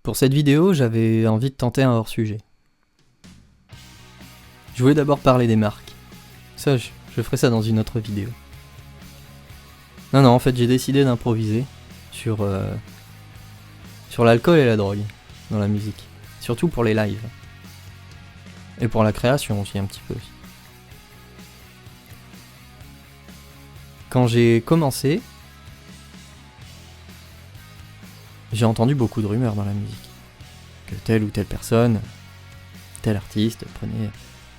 Pour cette vidéo, j'avais envie de tenter un hors-sujet. Je voulais d'abord parler des marques. Ça, je ferai ça dans une autre vidéo. Non, en fait, j'ai décidé d'improviser sur l'alcool et la drogue dans la musique. Surtout pour les lives. Et pour la création aussi, un petit peu. Quand j'ai commencé, j'ai entendu beaucoup de rumeurs dans la musique. Que telle ou telle personne, tel artiste prenait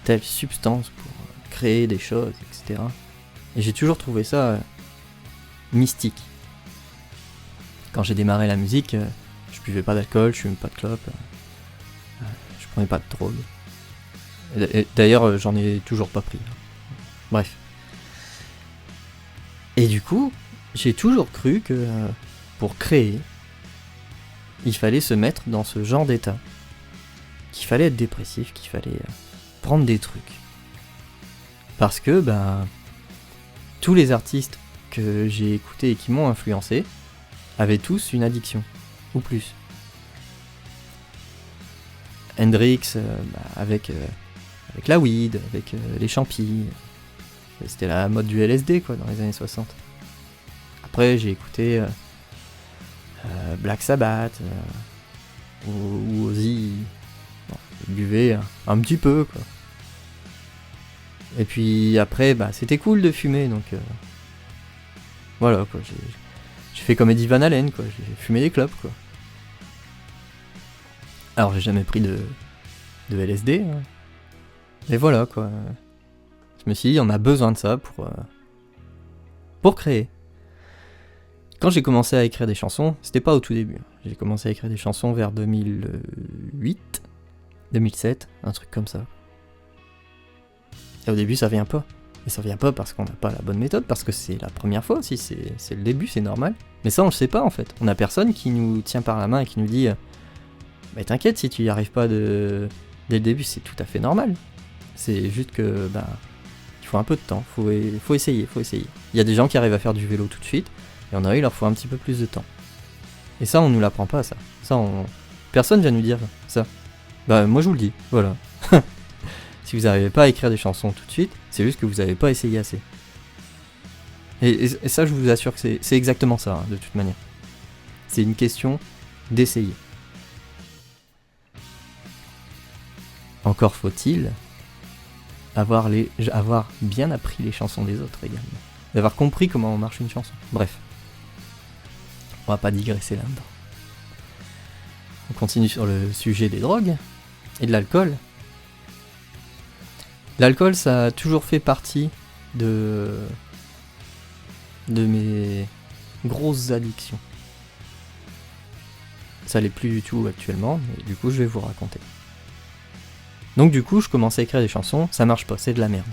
telle substance pour créer des choses, etc. Et j'ai toujours trouvé ça mystique. Quand j'ai démarré la musique, je buvais pas d'alcool, je fumais pas de clope, je prenais pas de drogue. Et d'ailleurs, j'en ai toujours pas pris. Bref. Et du coup, j'ai toujours cru que pour créer, il fallait se mettre dans ce genre d'état. Qu'il fallait être dépressif, qu'il fallait prendre des trucs. Parce que, tous les artistes que j'ai écoutés et qui m'ont influencé avaient tous une addiction, ou plus. Hendrix, avec la weed, avec les champis. C'était la mode du LSD, quoi, dans les années 60. Après, j'ai écouté Black Sabbath, ou Ozzy. Bon, je buvais un petit peu, quoi. Et puis après, c'était cool de fumer, donc voilà, quoi. J'ai fait comme Eddie Van Halen, quoi. J'ai fumé des clopes, quoi. Alors, j'ai jamais pris de LSD, hein. Mais voilà, quoi. Je me suis dit, on a besoin de ça pour créer. Quand j'ai commencé à écrire des chansons, c'était pas au tout début. J'ai commencé à écrire des chansons vers 2008, 2007, un truc comme ça. Et au début, ça vient pas. Et ça vient pas parce qu'on n'a pas la bonne méthode, parce que c'est la première fois aussi, c'est le début, c'est normal. Mais ça, on le sait pas en fait. On a personne qui nous tient par la main et qui nous dit mais t'inquiète, si tu y arrives pas dès le début, c'est tout à fait normal. C'est juste que, il faut un peu de temps, faut essayer. Il y a des gens qui arrivent à faire du vélo tout de suite, et il leur faut un petit peu plus de temps. Et ça, on nous l'apprend pas, ça. Personne vient nous dire ça. Moi je vous le dis, voilà. Si vous n'arrivez pas à écrire des chansons tout de suite, c'est juste que vous n'avez pas essayé assez. Et ça, je vous assure que c'est exactement ça, hein, de toute manière. C'est une question d'essayer. Encore faut-il avoir bien appris les chansons des autres également. D'avoir compris comment marche une chanson. Bref. On va pas digresser là-dedans. On continue sur le sujet des drogues et de l'alcool. L'alcool, ça a toujours fait partie de mes grosses addictions. Ça l'est plus du tout actuellement, mais du coup je vais vous raconter. Donc du coup je commence à écrire des chansons, ça marche pas, c'est de la merde.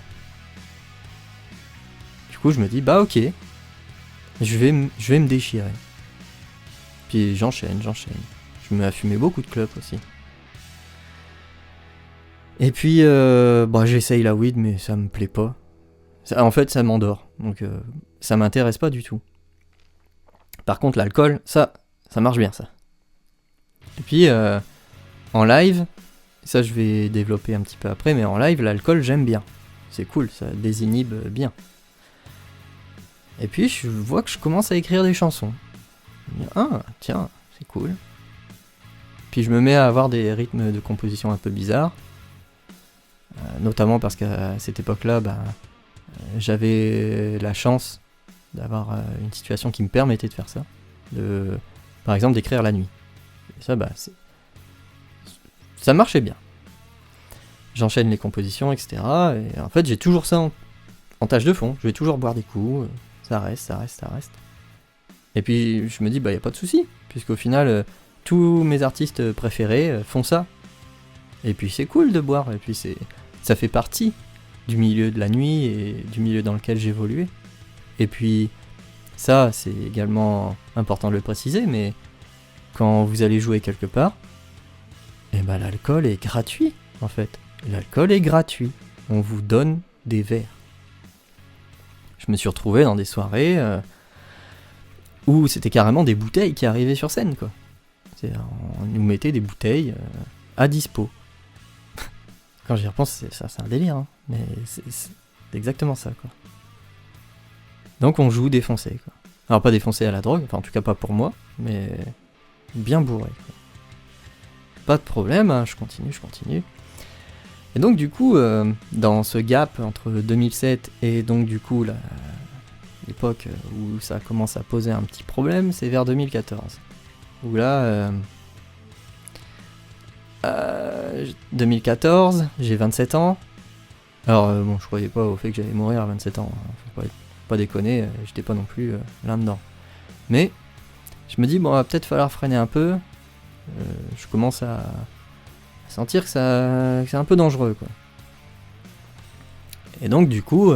Du coup je me dis ok, je vais me déchirer. Puis j'enchaîne. Je me mets à fumer beaucoup de clopes aussi. Et puis j'essaye la weed mais ça me plaît pas. En fait ça m'endort, donc ça m'intéresse pas du tout. Par contre l'alcool, ça marche bien ça. Et puis en live, ça je vais développer un petit peu après, mais en live l'alcool j'aime bien. C'est cool, ça désinhibe bien. Et puis je vois que je commence à écrire des chansons. Tiens, c'est cool. Puis je me mets à avoir des rythmes de composition un peu bizarres. Notamment parce qu'à cette époque-là, j'avais la chance d'avoir une situation qui me permettait de faire ça. Par exemple, d'écrire la nuit. Et ça, ça marchait bien. J'enchaîne les compositions, etc. Et en fait, j'ai toujours ça en tâche de fond. Je vais toujours boire des coups. Ça reste. Et puis, je me dis, y a pas de souci. Puisqu'au final, tous mes artistes préférés font ça. Et puis, c'est cool de boire. Et puis, ça fait partie du milieu de la nuit et du milieu dans lequel j'évoluais. Et puis, ça, c'est également important de le préciser, mais quand vous allez jouer quelque part, l'alcool est gratuit, en fait. L'alcool est gratuit. On vous donne des verres. Je me suis retrouvé dans des soirées où c'était carrément des bouteilles qui arrivaient sur scène, quoi. On nous mettait des bouteilles à dispo. Quand j'y repense, c'est un délire, hein. Mais c'est exactement ça, quoi. Donc on joue défoncé, quoi. Alors pas défoncé à la drogue, enfin en tout cas pas pour moi, mais bien bourré, quoi. Pas de problème, hein, je continue. Et donc du coup, dans ce gap entre 2007 et donc du coup l'époque où ça commence à poser un petit problème, c'est vers 2014. Où là, 2014, j'ai 27 ans. Alors bon, je croyais pas au fait que j'allais mourir à 27 ans, hein. Faut pas déconner, j'étais pas non plus là-dedans. Mais je me dis, bon, va peut-être falloir freiner un peu. Je commence à sentir que c'est un peu dangereux, quoi. Et donc du coup,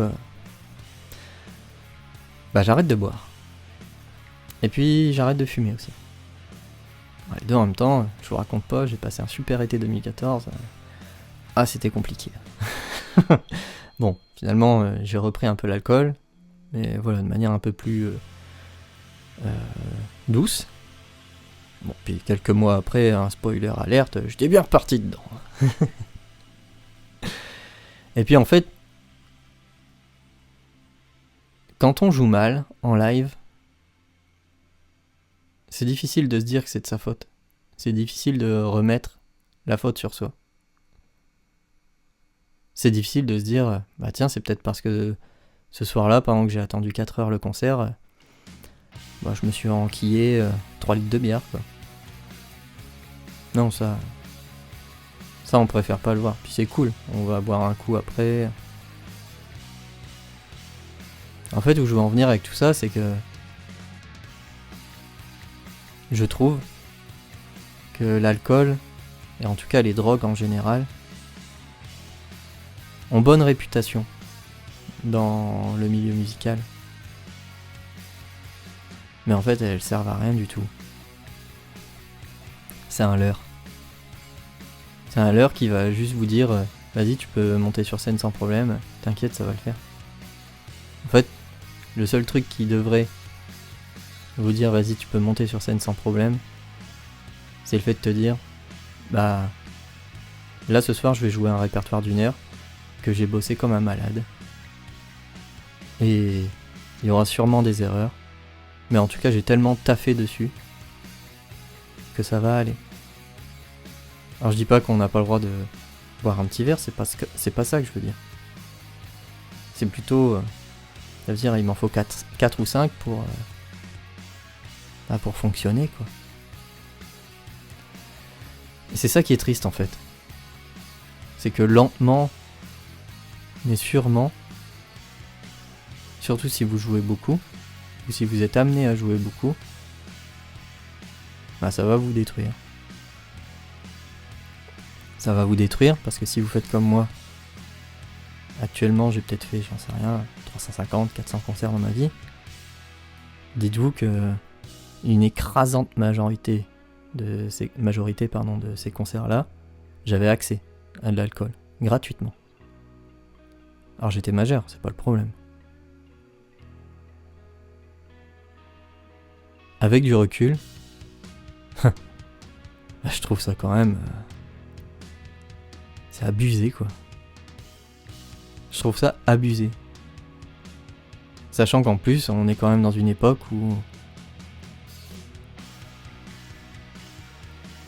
j'arrête de boire. Et puis j'arrête de fumer aussi. Les deux en même temps, je vous raconte pas, j'ai passé un super été 2014. Ah, c'était compliqué. Bon, finalement, j'ai repris un peu l'alcool, mais voilà, de manière un peu plus douce. Bon, puis quelques mois après, un spoiler alerte, j'étais bien reparti dedans. Et puis en fait, quand on joue mal en live, c'est difficile de se dire que c'est de sa faute. C'est difficile de remettre la faute sur soi. C'est difficile de se dire, tiens, c'est peut-être parce que ce soir-là, pendant que j'ai attendu 4 heures le concert, je me suis enquillé 3 litres de bière, quoi. Non, ça on préfère pas le voir. Puis c'est cool, on va boire un coup après. En fait, où je veux en venir avec tout ça, c'est que je trouve que l'alcool, et en tout cas les drogues en général, ont bonne réputation dans le milieu musical. Mais en fait, elles servent à rien du tout. C'est un leurre. C'est un leurre qui va juste vous dire vas-y, tu peux monter sur scène sans problème, t'inquiète, ça va le faire. En fait, le seul truc qui devrait vous dire vas-y, tu peux monter sur scène sans problème, c'est le fait de te dire là ce soir je vais jouer un répertoire d'1 heure que j'ai bossé comme un malade. Et il y aura sûrement des erreurs, mais en tout cas j'ai tellement taffé dessus que ça va aller. Alors je dis pas qu'on n'a pas le droit de boire un petit verre, c'est pas ça que je veux dire. C'est plutôt, ça veut dire il m'en faut 4 ou 5 pour fonctionner, quoi. Et c'est ça qui est triste en fait. C'est que lentement, mais sûrement, surtout si vous jouez beaucoup, ou si vous êtes amené à jouer beaucoup, ça va vous détruire. Ça va vous détruire parce que si vous faites comme moi, actuellement j'ai peut-être fait, j'en sais rien, 350, 400 concerts dans ma vie. Dites-vous que une écrasante majorité de ces concerts-là, j'avais accès à de l'alcool, gratuitement. Alors j'étais majeur, c'est pas le problème. Avec du recul, je trouve ça quand même... c'est abusé, quoi. Je trouve ça abusé. Sachant qu'en plus, on est quand même dans une époque où...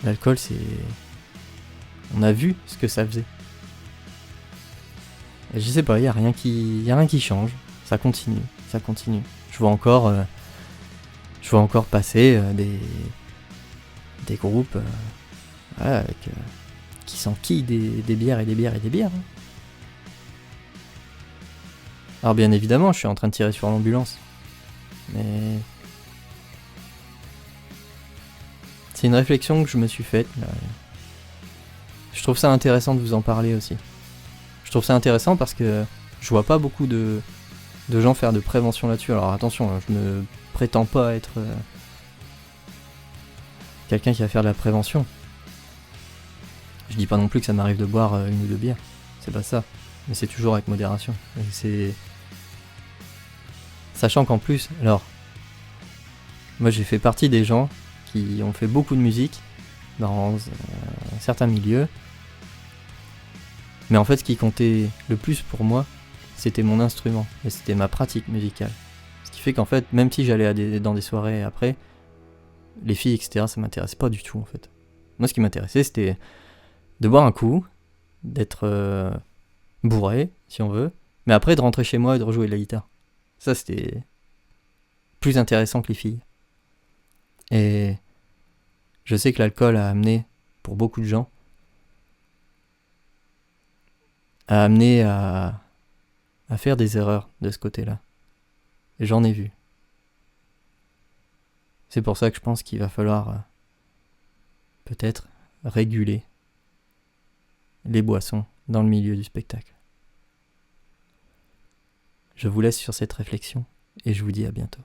l'alcool, c'est... on a vu ce que ça faisait. Et je sais pas, y a rien qui change. Ça continue. Je vois encore passer des groupes qui s'enquillent des bières et des bières et des bières. Alors bien évidemment, je suis en train de tirer sur l'ambulance. Mais... c'est une réflexion que je me suis faite. Là. Je trouve ça intéressant de vous en parler aussi. Je trouve ça intéressant parce que je vois pas beaucoup de gens faire de prévention là-dessus. Alors attention, je ne prétends pas être quelqu'un qui va faire de la prévention. Je dis pas non plus que ça m'arrive de boire 1 ou 2 bières. C'est pas ça. Mais c'est toujours avec modération. Et c'est... sachant qu'en plus, alors... moi j'ai fait partie des gens qui ont fait beaucoup de musique dans certains milieux. Mais en fait, ce qui comptait le plus pour moi, c'était mon instrument, et c'était ma pratique musicale. Ce qui fait qu'en fait, même si j'allais dans des soirées après, les filles, etc., ça m'intéressait pas du tout, en fait. Moi, ce qui m'intéressait, c'était de boire un coup, d'être bourré, si on veut, mais après de rentrer chez moi et de rejouer de la guitare. Ça, c'était plus intéressant que les filles. Et je sais que l'alcool a amené, pour beaucoup de gens, a amené à faire des erreurs de ce côté-là. Et j'en ai vu. C'est pour ça que je pense qu'il va falloir peut-être réguler les boissons dans le milieu du spectacle. Je vous laisse sur cette réflexion et je vous dis à bientôt.